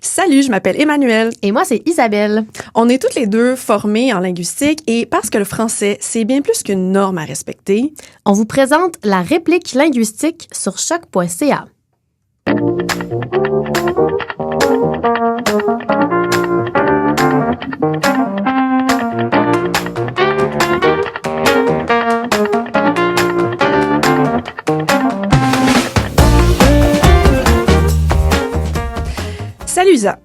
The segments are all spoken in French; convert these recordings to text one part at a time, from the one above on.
Salut, je m'appelle Emmanuelle. Et moi, c'est Isabelle. On est toutes les deux formées en linguistique et parce que le français, c'est bien plus qu'une norme à respecter, on vous présente la réplique linguistique sur choc.ca. Salut Isa.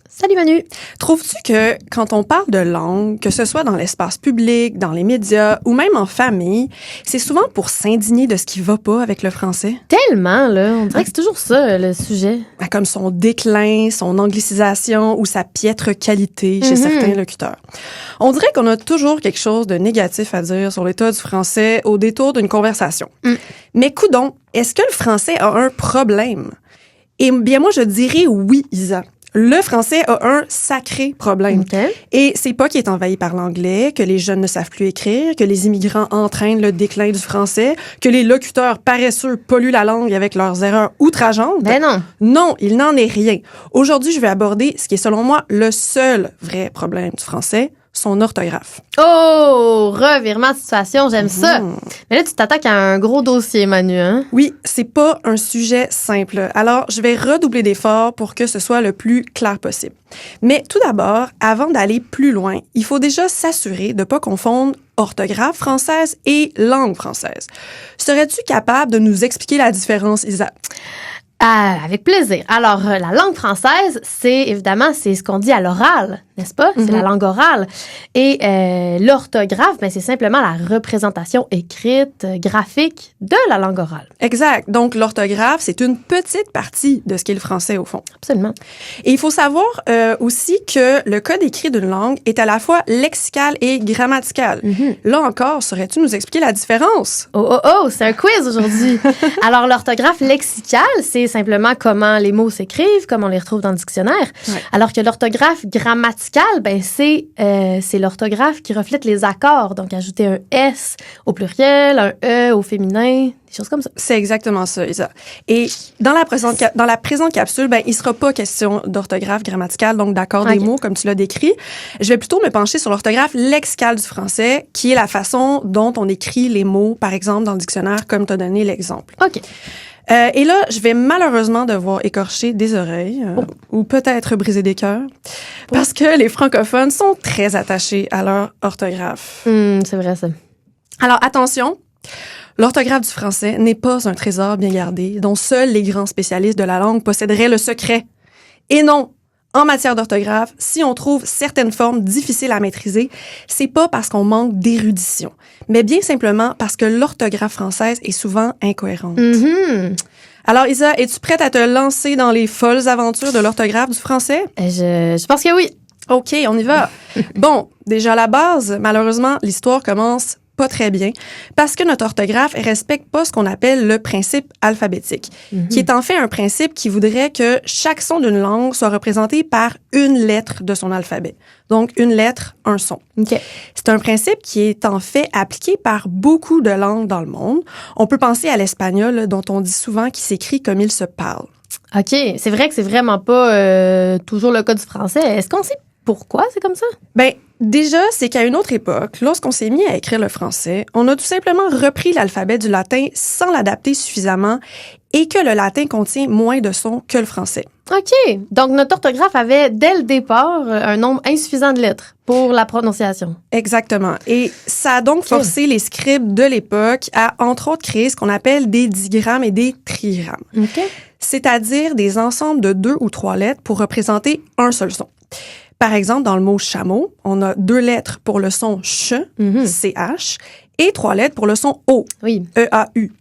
Salut Manu. Trouves-tu que quand on parle de langue, que ce soit dans l'espace public, dans les médias ou même en famille, c'est souvent pour s'indigner de ce qui va pas avec le français? Tellement, là. On dirait que c'est toujours ça, le sujet. Comme son déclin, son anglicisation ou sa piètre qualité chez certains locuteurs. On dirait qu'on a toujours quelque chose de négatif à dire sur l'état du français au détour d'une conversation. Mais coudonc, est-ce que le français a un problème? Eh bien, moi, je dirais oui, Isa. Le français a un sacré problème. Okay. Et c'est pas qu'il est envahi par l'anglais, que les jeunes ne savent plus écrire, que les immigrants entraînent le déclin du français, que les locuteurs paresseux polluent la langue avec leurs erreurs outrageantes. Ben non. Non, il n'en est rien. Aujourd'hui, je vais aborder ce qui est selon moi le seul vrai problème du français, son orthographe. Oh, revirement de situation, j'aime ça. Mais là, tu t'attaques à un gros dossier, Manu, hein? Oui, c'est pas un sujet simple. Alors, je vais redoubler d'efforts pour que ce soit le plus clair possible. Mais tout d'abord, avant d'aller plus loin, il faut déjà s'assurer de ne pas confondre orthographe française et langue française. Serais-tu capable de nous expliquer la différence, Isa? Avec plaisir. Alors, la langue française, c'est ce qu'on dit à l'oral, n'est-ce pas? C'est la langue orale. Et l'orthographe, c'est simplement la représentation écrite, graphique de la langue orale. Exact. Donc, l'orthographe, c'est une petite partie de ce qu'est le français, au fond. Absolument. Et il faut savoir aussi que le code écrit d'une langue est à la fois lexical et grammatical. Là encore, saurais-tu nous expliquer la différence? Oh, c'est un quiz aujourd'hui. Alors, l'orthographe lexicale, c'est simplement comment les mots s'écrivent, comment on les retrouve dans le dictionnaire. Ouais. Alors que l'orthographe grammaticale, c'est l'orthographe qui reflète les accords. Donc, ajouter un S au pluriel, un E au féminin, des choses comme ça. C'est exactement ça, Isa. Et dans la présente capsule, il sera pas question d'orthographe grammaticale, donc d'accord des mots, comme tu l'as décrit. Je vais plutôt me pencher sur l'orthographe lexicale du français, qui est la façon dont on écrit les mots, par exemple, dans le dictionnaire, comme tu as donné l'exemple. OK. Et là, je vais malheureusement devoir écorcher des oreilles ou peut-être briser des cœurs parce que les francophones sont très attachés à leur orthographe. C'est vrai, ça. Alors, attention, l'orthographe du français n'est pas un trésor bien gardé dont seuls les grands spécialistes de la langue posséderaient le secret. Et non, en matière d'orthographe, si on trouve certaines formes difficiles à maîtriser, c'est pas parce qu'on manque d'érudition, mais bien simplement parce que l'orthographe française est souvent incohérente. Alors, Isa, es-tu prête à te lancer dans les folles aventures de l'orthographe du français? Je pense que oui. OK, on y va. Bon, déjà à la base, malheureusement, l'histoire commence pas très bien, parce que notre orthographe respecte pas ce qu'on appelle le principe alphabétique, qui est en fait un principe qui voudrait que chaque son d'une langue soit représenté par une lettre de son alphabet. Donc, une lettre, un son. Okay. C'est un principe qui est en fait appliqué par beaucoup de langues dans le monde. On peut penser à l'espagnol, dont on dit souvent qu'il s'écrit comme il se parle. OK, c'est vrai que c'est vraiment pas toujours le cas du français. Est-ce qu'on sait pourquoi c'est comme ça? Déjà, c'est qu'à une autre époque, lorsqu'on s'est mis à écrire le français, on a tout simplement repris l'alphabet du latin sans l'adapter suffisamment et que le latin contient moins de sons que le français. OK. Donc, notre orthographe avait, dès le départ, un nombre insuffisant de lettres pour la prononciation. Exactement. Et ça a donc forcé les scribes de l'époque à, entre autres, créer ce qu'on appelle des digrammes et des trigrammes. OK. C'est-à-dire des ensembles de 2 ou 3 lettres pour représenter un seul son. Par exemple, dans le mot chameau, on a 2 lettres pour le son ch, ch, et 3 lettres pour le son o, e-a-u.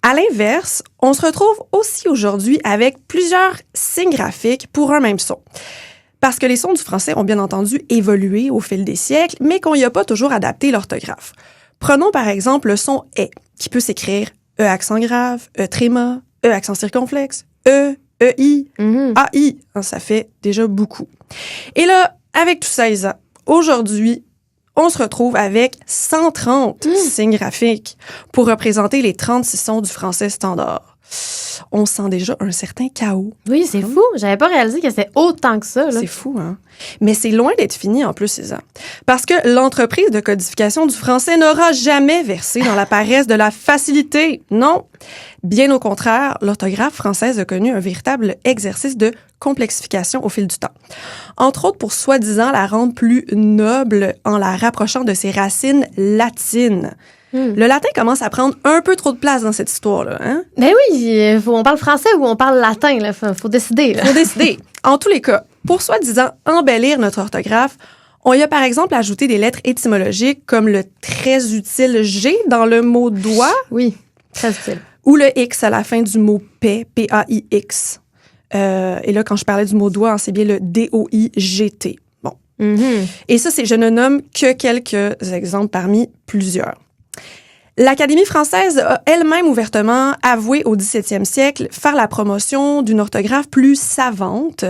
À l'inverse, on se retrouve aussi aujourd'hui avec plusieurs signes graphiques pour un même son. Parce que les sons du français ont bien entendu évolué au fil des siècles, mais qu'on n'y a pas toujours adapté l'orthographe. Prenons par exemple le son « est », qui peut s'écrire « e » accent grave, « e » tréma, « e » accent circonflexe, « e », E-I, A-I, ça fait déjà beaucoup. Et là, avec tout ça, Isa, aujourd'hui, on se retrouve avec 130 signes graphiques pour représenter les 36 sons du français standard. on sent déjà un certain chaos. Oui, c'est fou. J'avais pas réalisé que c'était autant que ça. Là. C'est fou, hein? Mais c'est loin d'être fini en plus, Isa. Parce que l'entreprise de codification du français n'aura jamais versé dans la paresse de la facilité. Non. Bien au contraire, l'orthographe française a connu un véritable exercice de complexification au fil du temps. Entre autres pour soi-disant la rendre plus noble en la rapprochant de ses racines latines. Le latin commence à prendre un peu trop de place dans cette histoire-là. Hein? Ben oui, on parle français ou on parle latin. Il faut décider. Là. Faut décider. En tous les cas, pour soi-disant embellir notre orthographe, on y a par exemple ajouté des lettres étymologiques comme le très utile G dans le mot doigt. Oui, très utile. Ou le X à la fin du mot paix, P-A-I-X. Et là, quand je parlais du mot doigt, c'est bien le D-O-I-G-T. Bon. Et ça, je ne nomme que quelques exemples parmi plusieurs. L'Académie française a elle-même ouvertement avoué au 17e siècle faire la promotion d'une orthographe plus savante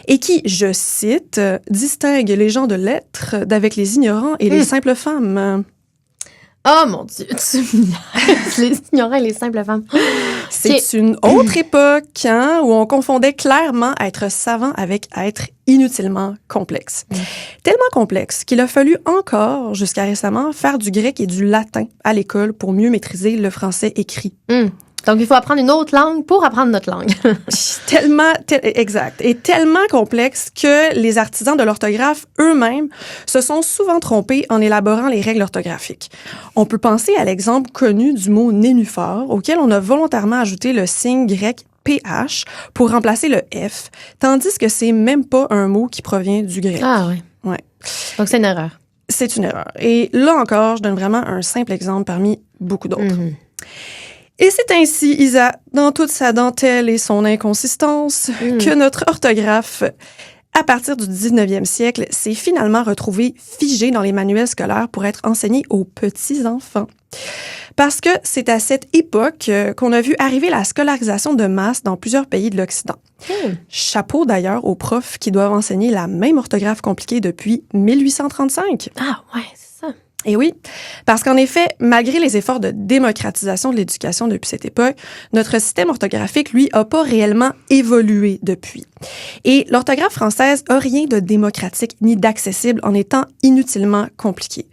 et qui, je cite, distingue les gens de lettres d'avec les ignorants et les simples femmes. Oh mon Dieu, tu les ignorants et les simples femmes. C'est une autre époque hein, où on confondait clairement être savant avec être inutilement complexe. Tellement complexe qu'il a fallu encore, jusqu'à récemment, faire du grec et du latin à l'école pour mieux maîtriser le français écrit. Donc, il faut apprendre une autre langue pour apprendre notre langue. Exact. Et tellement complexe que les artisans de l'orthographe eux-mêmes se sont souvent trompés en élaborant les règles orthographiques. On peut penser à l'exemple connu du mot nénuphar, auquel on a volontairement ajouté le signe grec PH pour remplacer le F, tandis que c'est même pas un mot qui provient du grec. Ah oui. Ouais. Donc, c'est une erreur. C'est une erreur. Et là encore, je donne vraiment un simple exemple parmi beaucoup d'autres. Et c'est ainsi, Isa, dans toute sa dentelle et son inconsistance, que notre orthographe, à partir du 19e siècle, s'est finalement retrouvée figée dans les manuels scolaires pour être enseignée aux petits-enfants. Parce que c'est à cette époque qu'on a vu arriver la scolarisation de masse dans plusieurs pays de l'Occident. Chapeau d'ailleurs aux profs qui doivent enseigner la même orthographe compliquée depuis 1835. Ah ouais, c'est ça. Et oui, parce qu'en effet, malgré les efforts de démocratisation de l'éducation depuis cette époque, notre système orthographique, lui, a pas réellement évolué depuis. Et l'orthographe française a rien de démocratique ni d'accessible en étant inutilement compliqué.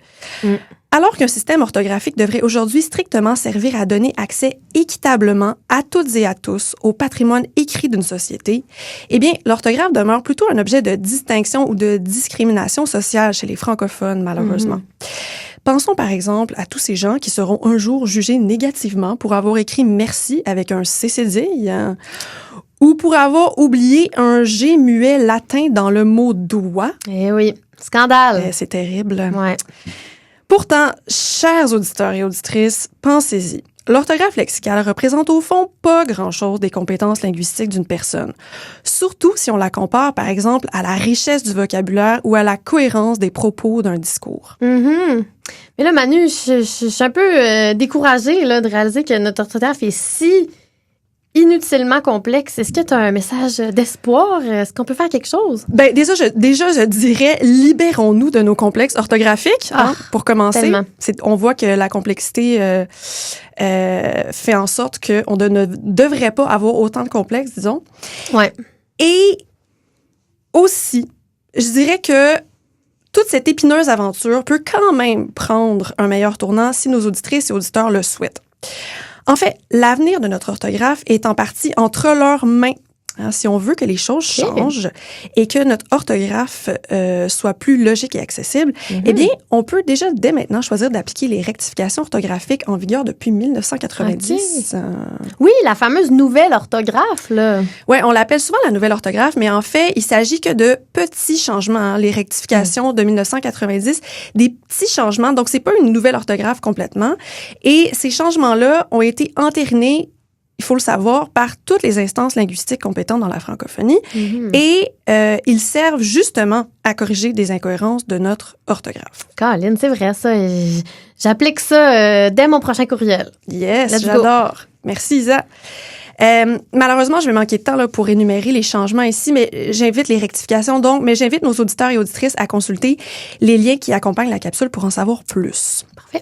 Alors qu'un système orthographique devrait aujourd'hui strictement servir à donner accès équitablement à toutes et à tous au patrimoine écrit d'une société, eh bien, l'orthographe demeure plutôt un objet de distinction ou de discrimination sociale chez les francophones, malheureusement. Pensons par exemple à tous ces gens qui seront un jour jugés négativement pour avoir écrit « merci » avec un C cédille ou pour avoir oublié un G muet latin dans le mot « doigt ». Eh oui, scandale. C'est terrible. Ouais. Pourtant, chers auditeurs et auditrices, pensez-y. L'orthographe lexicale représente au fond pas grand-chose des compétences linguistiques d'une personne. Surtout si on la compare, par exemple, à la richesse du vocabulaire ou à la cohérence des propos d'un discours. Mais là, Manu, je suis un peu découragée là, de réaliser que notre orthographe est si inutilement complexe. Est-ce que tu as un message d'espoir? Est-ce qu'on peut faire quelque chose? Ben déjà, je dirais, libérons-nous de nos complexes orthographiques, pour commencer. Tellement. On voit que la complexité fait en sorte qu'on ne devrait pas avoir autant de complexes, disons. Ouais. Et aussi, je dirais que toute cette épineuse aventure peut quand même prendre un meilleur tournant si nos auditrices et auditeurs le souhaitent. En fait, l'avenir de notre orthographe est en partie entre leurs mains. Hein, si on veut que les choses changent et que notre orthographe soit plus logique et accessible, eh bien, on peut déjà dès maintenant choisir d'appliquer les rectifications orthographiques en vigueur depuis 1990. Oui, la fameuse nouvelle orthographe, là. Oui, on l'appelle souvent la nouvelle orthographe, mais en fait, il s'agit que de petits changements. Hein, les rectifications de 1990, des petits changements. Donc, c'est pas une nouvelle orthographe complètement. Et ces changements-là ont été entérinés, il faut le savoir, par toutes les instances linguistiques compétentes dans la francophonie. Et ils servent justement à corriger des incohérences de notre orthographe. Caroline, c'est vrai, ça. J'applique ça dès mon prochain courriel. Yes, Let's j'adore. Merci, Isa. Malheureusement, je vais manquer de temps là, pour énumérer les changements ici, mais j'invite les rectifications donc, mais j'invite nos auditeurs et auditrices à consulter les liens qui accompagnent la capsule pour en savoir plus. Parfait.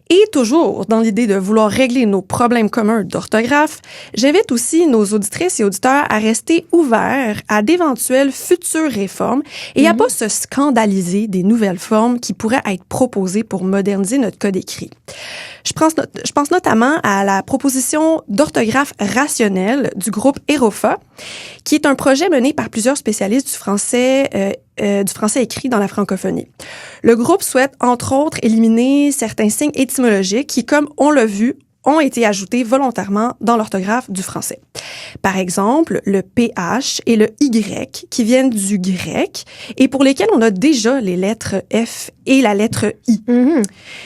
Et toujours dans l'idée de vouloir régler nos problèmes communs d'orthographe, j'invite aussi nos auditrices et auditeurs à rester ouverts à d'éventuelles futures réformes et à pas se scandaliser des nouvelles formes qui pourraient être proposées pour moderniser notre code écrit. Je pense notamment à la proposition d'orthographe rationnelle du groupe EROFA, qui est un projet mené par plusieurs spécialistes du français écrit dans la francophonie. Le groupe souhaite, entre autres, éliminer certains signes étymologiques qui, comme on l'a vu, ont été ajoutés volontairement dans l'orthographe du français. Par exemple, le PH et le Y qui viennent du grec et pour lesquels on a déjà les lettres F et la lettre I.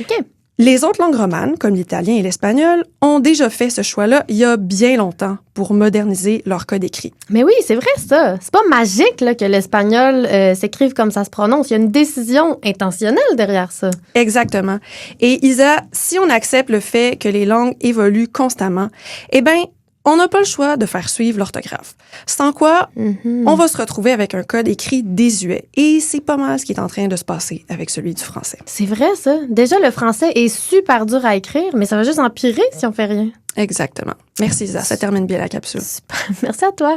OK. Les autres langues romanes, comme l'italien et l'espagnol, ont déjà fait ce choix-là il y a bien longtemps pour moderniser leur code écrit. Mais oui, c'est vrai ça. C'est pas magique là, que l'espagnol s'écrive comme ça se prononce. Il y a une décision intentionnelle derrière ça. Exactement. Et Isa, si on accepte le fait que les langues évoluent constamment, eh bien, on n'a pas le choix de faire suivre l'orthographe. Sans quoi, on va se retrouver avec un code écrit désuet. Et c'est pas mal ce qui est en train de se passer avec celui du français. C'est vrai, ça. Déjà, le français est super dur à écrire, mais ça va juste empirer si on fait rien. Exactement. Merci, Isa. Ça termine bien la capsule. Super. Merci à toi.